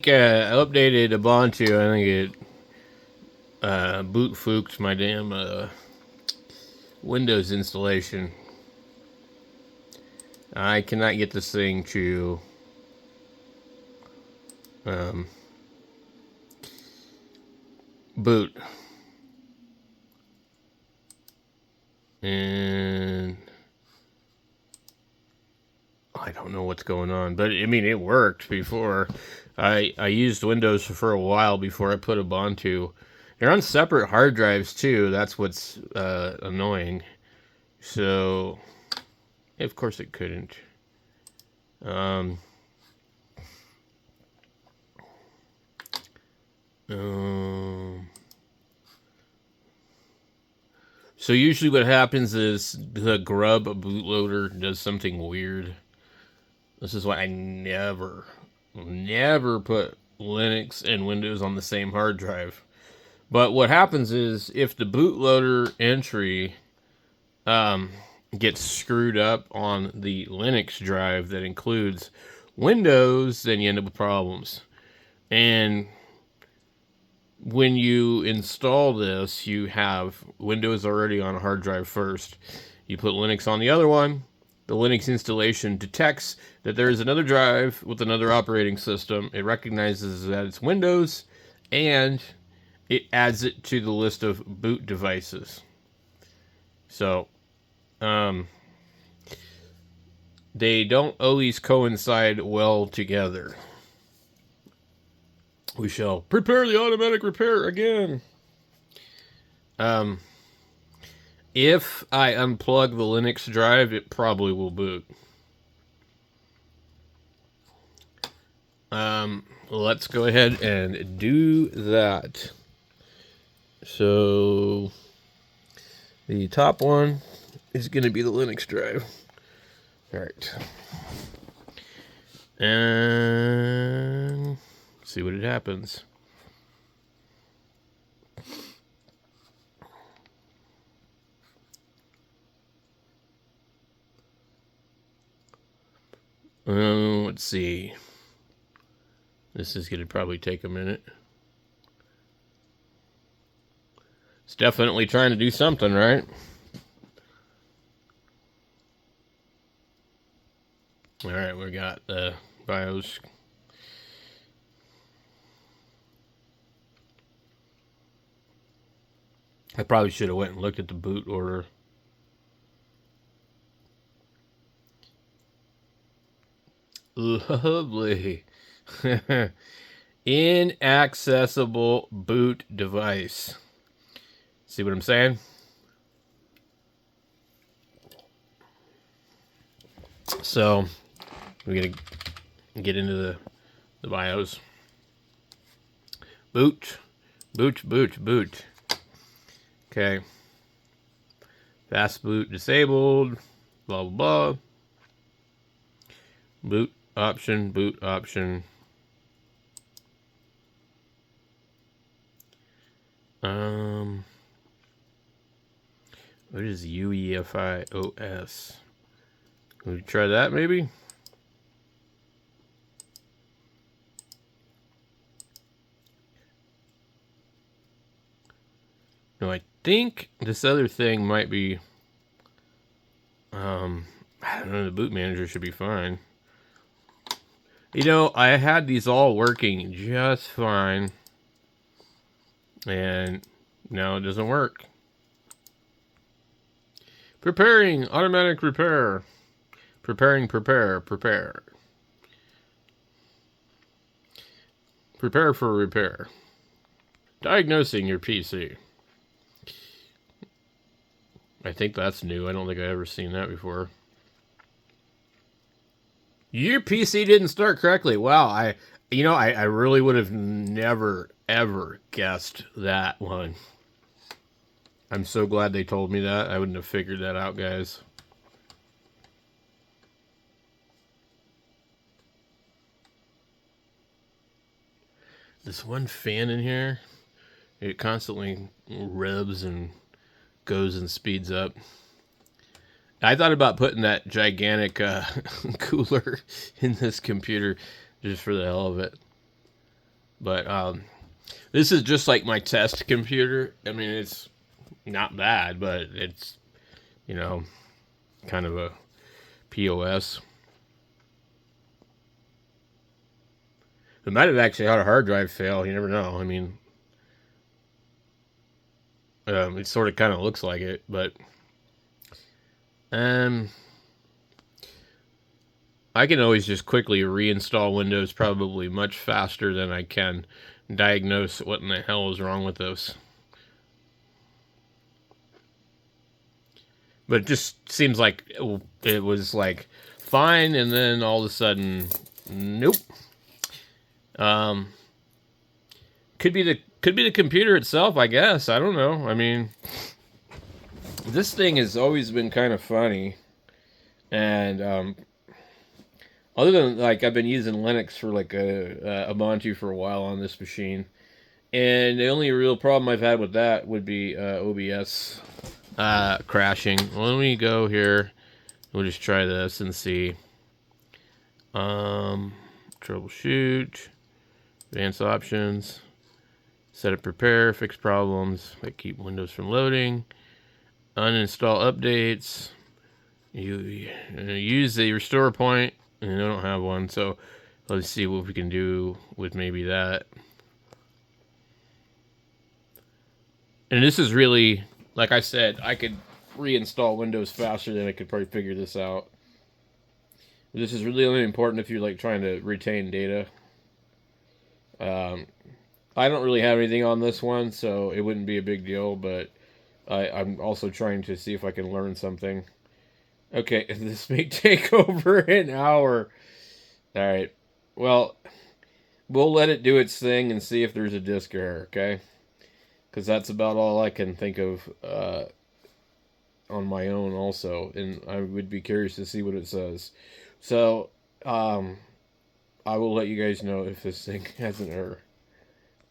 I updated Ubuntu. I think it boot fooked my damn Windows installation. I cannot get this thing to um, boot. And I don't know what's going on, but I mean it worked before. I used Windows for a while before I put Ubuntu. They're on separate hard drives too. That's what's annoying. So, of course it couldn't. Um, um, so usually what happens is the Grub bootloader does something weird. This is why I never put Linux and Windows on the same hard drive. But what happens is if the bootloader entry gets screwed up on the Linux drive that includes Windows, then you end up with problems. And when you install this, you have Windows already on a hard drive first. You put Linux on the other one. The Linux installation detects that there is another drive with another operating system. It recognizes that it's Windows, and it adds it to the list of boot devices. So, they don't always coincide well together. We shall prepare the automatic repair again. If I unplug the Linux drive, it probably will boot. Let's go ahead and do that. So, the top one is going to be the Linux drive. All right. And see what it happens. Let's see. This is going to probably take a minute. It's definitely trying to do something, right? All right, we got the BIOS. I probably should have went and looked at the boot order. Lovely. Inaccessible boot device. See what I'm saying? So, we're going to get into the BIOS. Boot. Boot. Okay. Fast boot disabled. Blah, blah, blah. Boot option. What is UEFI OS? Can we try that maybe? No, I think this other thing might be, I don't know, the boot manager should be fine. You know, I had these all working just fine, and now it doesn't work. Preparing automatic repair. Prepare. Prepare for repair. Diagnosing your PC. I think that's new. I don't think I've ever seen that before. Your PC didn't start correctly. Wow, I really would have never, ever guessed that one. I'm so glad they told me that. I wouldn't have figured that out, guys. This one fan in here, it constantly revs and goes and speeds up. I thought about putting that gigantic cooler in this computer just for the hell of it. But this is just like my test computer. I mean, it's not bad, but it's, you know, kind of a POS. It might have actually had a hard drive fail. You never know. I mean, it sort of kind of looks like it, but um, I can always just quickly reinstall Windows probably much faster than I can diagnose what in the hell is wrong with this. But it just seems like it was like fine, and then all of a sudden, nope. Um, could be the computer itself, I guess. I don't know. I mean, this thing has always been kind of funny, and other than like I've been using Linux for like a Ubuntu for a while on this machine, and the only real problem I've had with that would be OBS crashing. Well, let me go here. We'll just try this and see. Troubleshoot, advanced options, set up, prepare, fix problems that keep Windows from loading, uninstall updates. You use the restore point, and I don't have one, so let's see what we can do with maybe that. And this is really, like I said, I could reinstall Windows faster than I could probably figure this out. This is really only important if you're like trying to retain data. I don't really have anything on this one, so it wouldn't be a big deal, but I'm also trying to see if I can learn something. Okay, this may take over an hour. All right. Well, we'll let it do its thing and see if there's a disk error, okay? Because that's about all I can think of on my own also, and I would be curious to see what it says. So, I will let you guys know if this thing has an error.